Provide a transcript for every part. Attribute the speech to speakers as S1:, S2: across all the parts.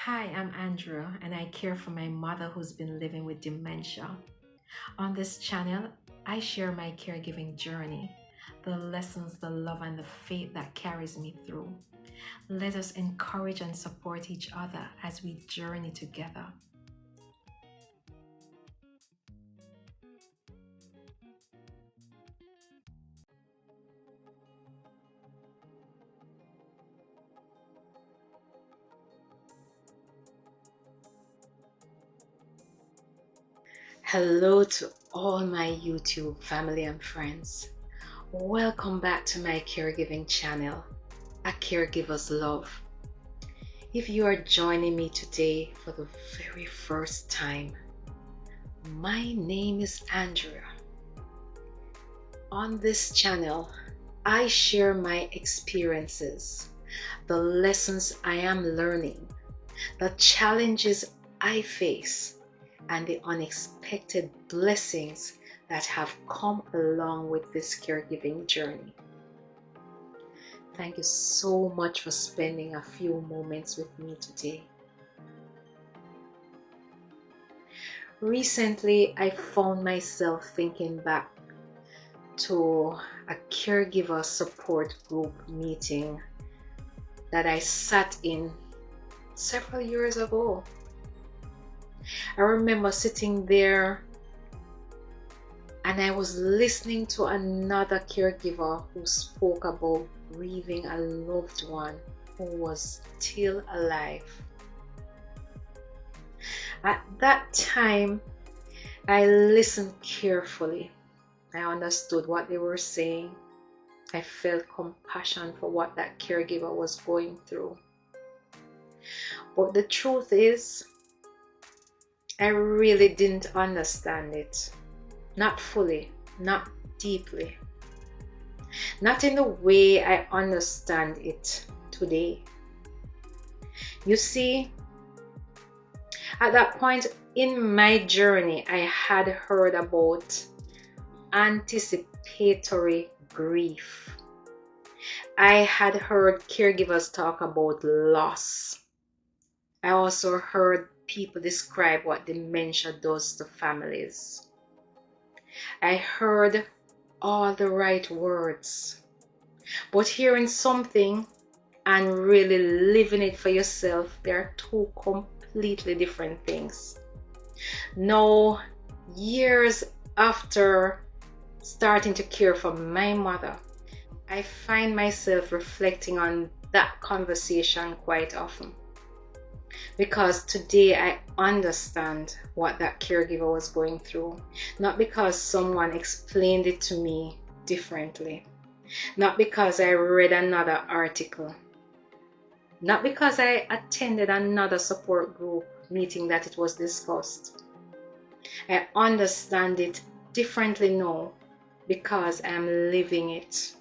S1: Hi, I'm Andrew, and I care for my mother who's been living with dementia. On this channel, I share my caregiving journey, the lessons, the love, and the faith that carries me through. Let us encourage and support each other as we journey together. Hello to all my YouTube family and friends. Welcome back to my caregiving channel, A Caregiver's Love. If you are joining me today for the very first time, my name is Andrea. On this channel, I share my experiences, the lessons I am learning, the challenges I face, and the unexpected blessings that have come along with this caregiving journey. Thank you so much for spending a few moments with me today. Recently, I found myself thinking back to a caregiver support group meeting that I sat in several years ago. I remember sitting there and I was listening to another caregiver who spoke about grieving a loved one who was still alive. At that time, I listened carefully. I understood what they were saying. I felt compassion for what that caregiver was going through. But the truth is, I really didn't understand it. Not fully, not deeply. Not in the way I understand it today. You see, at that point in my journey, I had heard about anticipatory grief. I had heard caregivers talk about loss. I also heard people describe what dementia does to families. I heard all the right words, but hearing something and really living it for yourself, they are two completely different things. Now, years after starting to care for my mother, I find myself reflecting on that conversation quite often. Because today I understand what that caregiver was going through. Not because someone explained it to me differently. Not because I read another article. Not because I attended another support group meeting that it was discussed. I understand it differently now because I'm living it.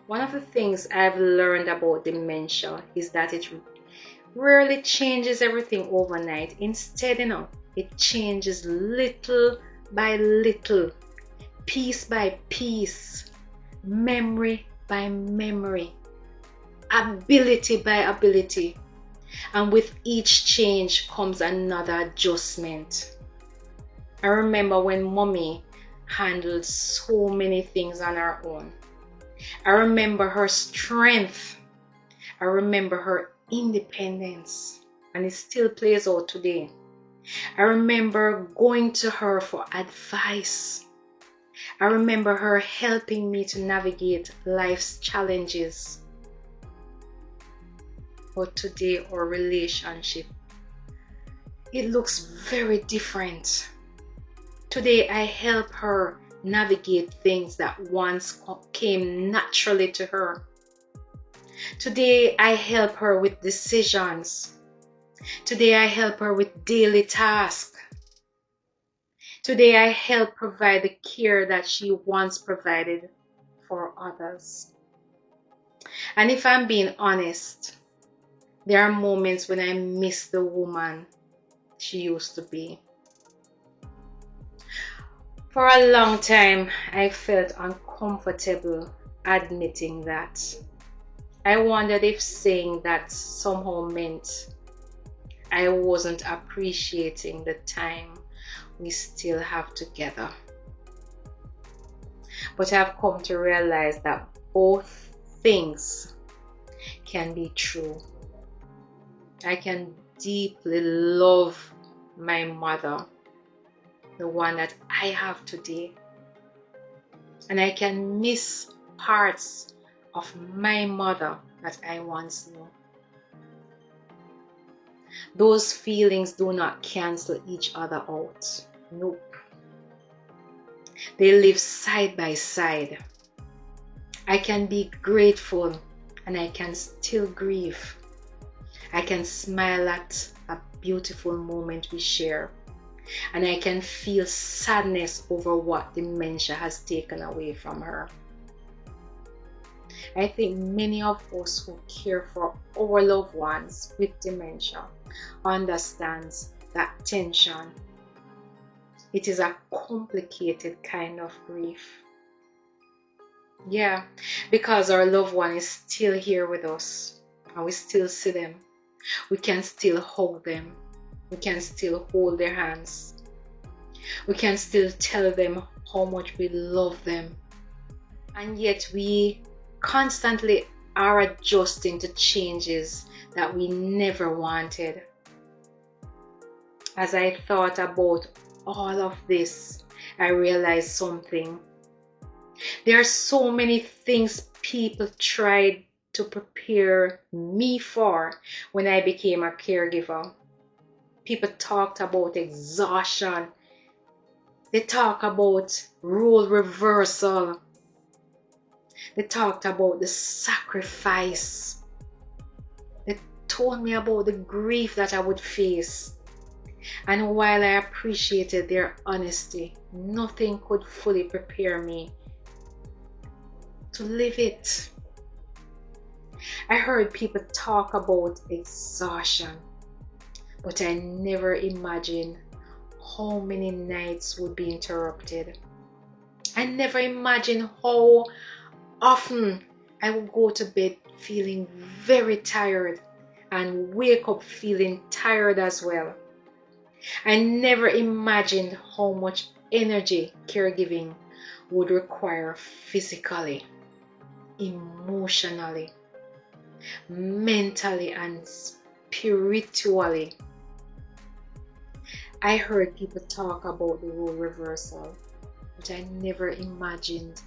S1: One of the things I've learned about dementia is that it rarely changes everything overnight. Instead, it changes little by little, piece by piece, memory by memory, ability by ability. And with each change comes another adjustment. I remember when mommy handled so many things on her own. I remember her strength. I remember her independence, and it still plays out today. I remember going to her for advice. I remember her helping me to navigate life's challenges. But today our relationship, it looks very different. Today I help her navigate things that once came naturally to her. Today I help her with decisions. Today I help her with daily tasks. Today I help provide the care that she once provided for others. And if I'm being honest, there are moments when I miss the woman she used to be. For a long time, I felt uncomfortable admitting that. I wondered if saying that somehow meant I wasn't appreciating the time we still have together. But I've come to realize that both things can be true. I can deeply love my mother, the one that I have today, and I can miss parts of my mother that I once knew. Those feelings do not cancel each other out. Nope. They live side by side. I can be grateful and I can still grieve. I can smile at a beautiful moment we share, and I can feel sadness over what dementia has taken away from her. I think many of us who care for our loved ones with dementia understands that tension. It is a complicated kind of grief. Yeah, because our loved one is still here with us and we still see them. We can still hug them. We can still hold their hands. We can still tell them how much we love them. And yet we constantly are adjusting to changes that we never wanted. As I thought about all of this, I realized something. There are so many things people tried to prepare me for when I became a caregiver. People talked about exhaustion. They talked about role reversal. They talked about the sacrifice. They told me about the grief that I would face. And while I appreciated their honesty, nothing could fully prepare me to live it. I heard people talk about exhaustion, but I never imagined how many nights would be interrupted. I never imagined how often I would go to bed feeling very tired and wake up feeling tired as well. I never imagined how much energy caregiving would require physically, emotionally, mentally, and spiritually. I heard people talk about the role reversal, but I never imagined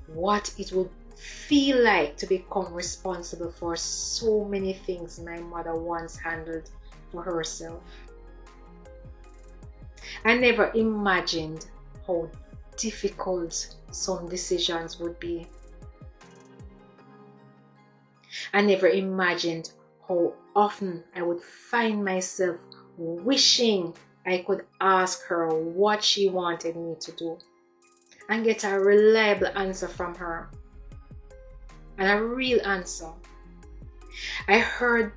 S1: what it would feel like to become responsible for so many things my mother once handled for herself. I never imagined how difficult some decisions would be. I never imagined how often I would find myself wishing I could ask her what she wanted me to do and get a reliable answer from her, and a real answer. I heard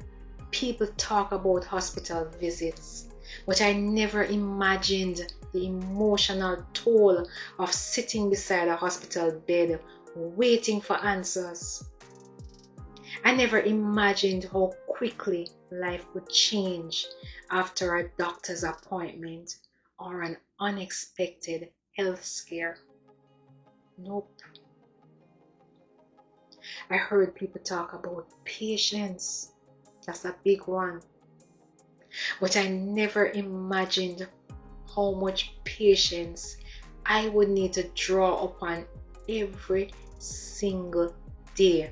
S1: people talk about hospital visits, but I never imagined the emotional toll of sitting beside a hospital bed waiting for answers. I never imagined how quickly life would change after a doctor's appointment or an unexpected health scare. Nope. I heard people talk about patience. That's a big one. But I never imagined how much patience I would need to draw upon every single day.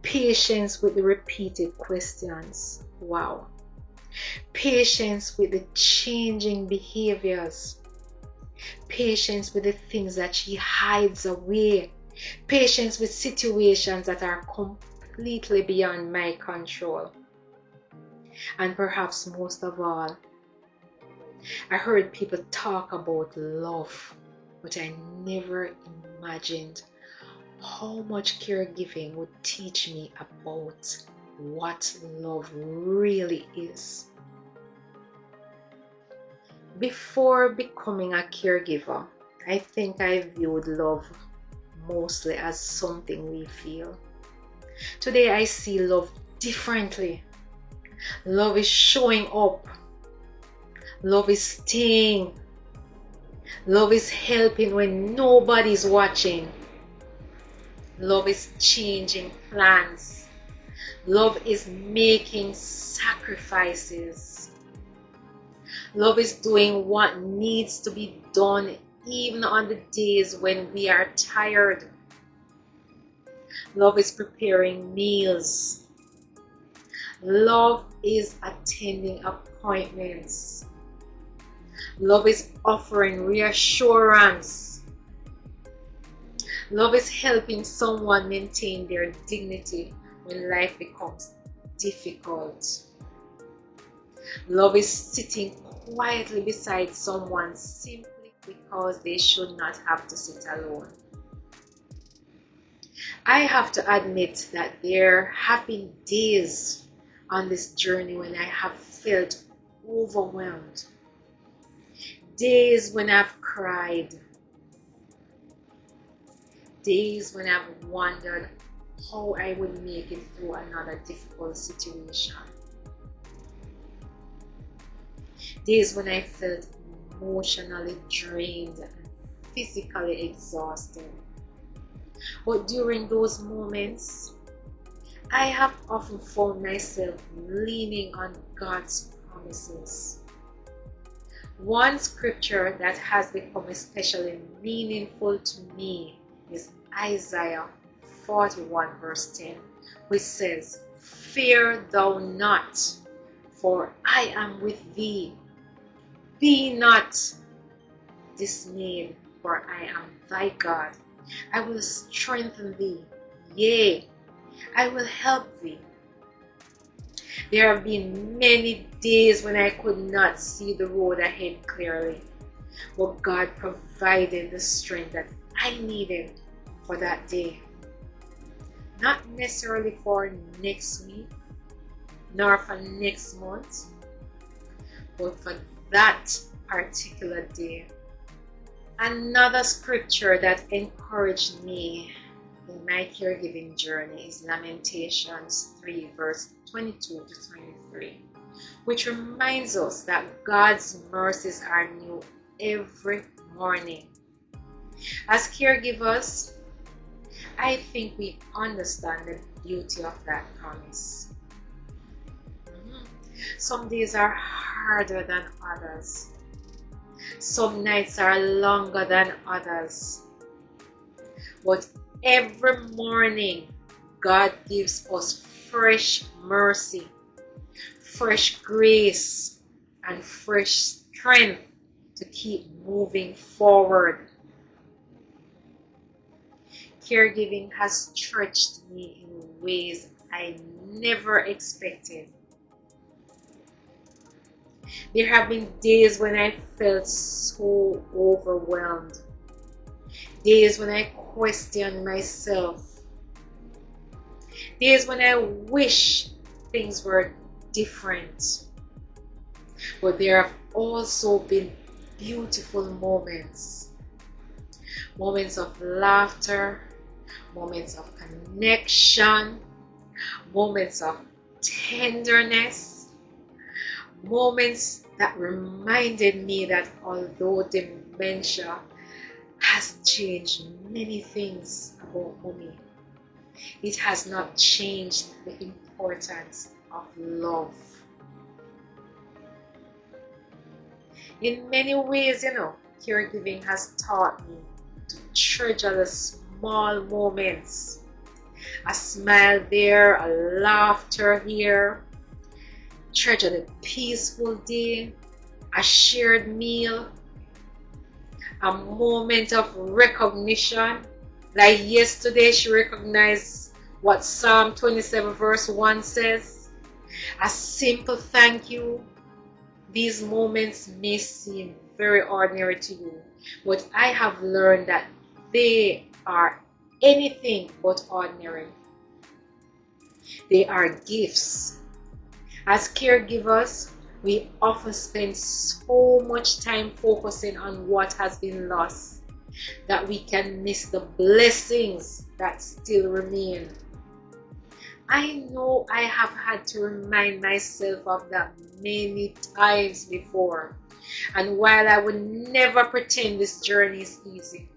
S1: Patience with the repeated questions. Wow. Patience with the changing behaviors. Patience with the things that she hides away. Patience with situations that are completely beyond my control. And perhaps most of all, I heard people talk about love, but I never imagined how much caregiving would teach me about what love really is. Before becoming a caregiver, I think I viewed love mostly as something we feel. Today I see love differently. Love is showing up. Love is staying. Love is helping when nobody's watching. Love is changing plans. Love is making sacrifices. Love is doing what needs to be done even on the days when we are tired. Love is preparing meals. Love is attending appointments. Love is offering reassurance. Love is helping someone maintain their dignity when life becomes difficult. Love is sitting quietly beside someone simply because they should not have to sit alone. I have to admit that there have been days on this journey when I have felt overwhelmed. Days when I've cried. Days when I've wondered how I would make it through another difficult situation. Days when I felt emotionally drained and physically exhausted. But during those moments, I have often found myself leaning on God's promises. One scripture that has become especially meaningful to me is Isaiah 41 verse 10, which says, "Fear thou not, for I am with thee. Be not dismayed, for I am thy God. I will strengthen thee. Yea, I will help thee." There have been many days when I could not see the road ahead clearly, but God provided the strength that I needed for that day. Not necessarily for next week, nor for next month, but for that particular day. Another scripture that encouraged me in my caregiving journey is Lamentations 3 verse 22 to 23, which reminds us that God's mercies are new every morning. As caregivers, I think we understand the beauty of that promise. Some days are harder than others. Some nights are longer than others. But every morning, God gives us fresh mercy, fresh grace, and fresh strength to keep moving forward. Caregiving has stretched me in ways I never expected. There have been days when I felt so overwhelmed. Days when I questioned myself. Days when I wish things were different. But there have also been beautiful moments. Moments of laughter, moments of connection, moments of tenderness, moments that reminded me that although dementia has changed many things about mommy, it has not changed the importance of love. In many ways, caregiving has taught me to treasure the small moments. A smile there, a laughter here. Treasure the peaceful day, a shared meal, a moment of recognition. Like yesterday, she recognized what Psalm 27 verse 1 says. A simple thank you. These moments may seem very ordinary to you, but I have learned that they are anything but ordinary. They are gifts. As caregivers, we often spend so much time focusing on what has been lost that we can miss the blessings that still remain. I know I have had to remind myself of that many times before. And while I would never pretend this journey is easy,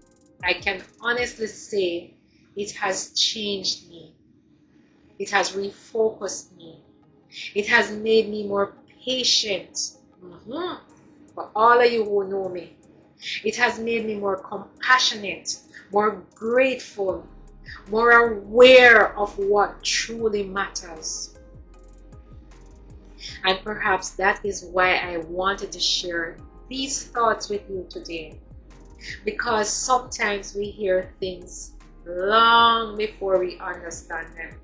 S1: I can honestly say it has changed me. It has refocused me. It has made me more patient. For all of you who know me, it has made me more compassionate, more grateful, more aware of what truly matters. And perhaps that is why I wanted to share these thoughts with you today. Because sometimes we hear things long before we understand them.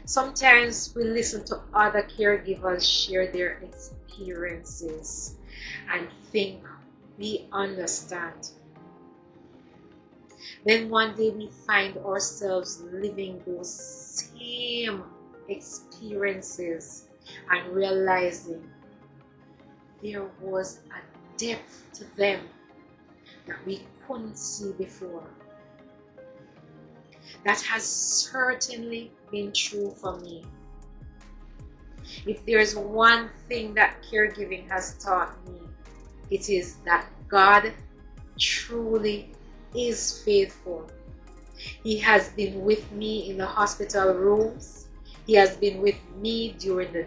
S1: Sometimes we listen to other caregivers share their experiences and think we understand. Then one day we find ourselves living those same experiences and realizing there was a depth to them that we couldn't see before. That has certainly been true for me. If there's one thing that caregiving has taught me, it is that God truly is faithful. He has been with me in the hospital rooms. He has been with me during the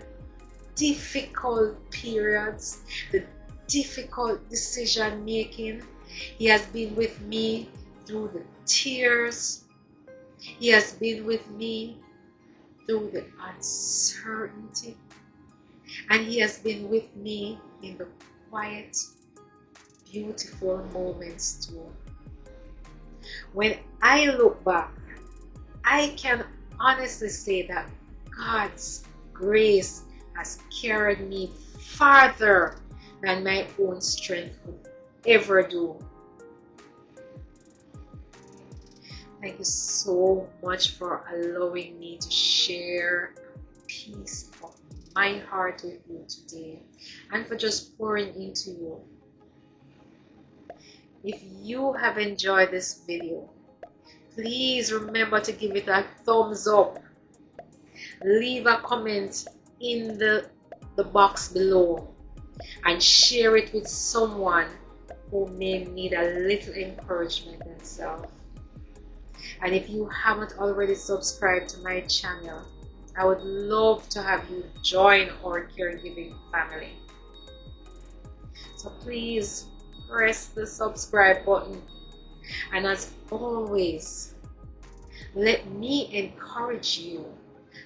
S1: difficult periods, the difficult decision making. He has been with me through the tears. He has been with me through the uncertainty. And He has been with me in the quiet, beautiful moments too. When I look back, I can honestly say that God's grace has carried me farther than my own strength could ever do. Thank you so much for allowing me to share a piece of my heart with you today and for just pouring into you. If you have enjoyed this video, please remember to give it a thumbs up. Leave a comment in the box below and share it with someone who may need a little encouragement themselves. And if you haven't already subscribed to my channel, I would love to have you join our caregiving family. So please press the subscribe button. And as always, let me encourage you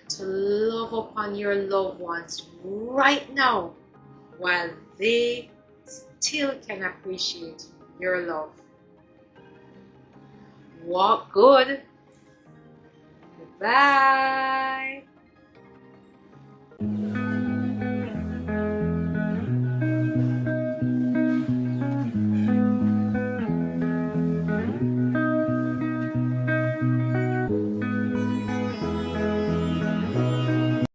S1: to love upon your loved ones right now while they still can appreciate your love. Walk good. Goodbye.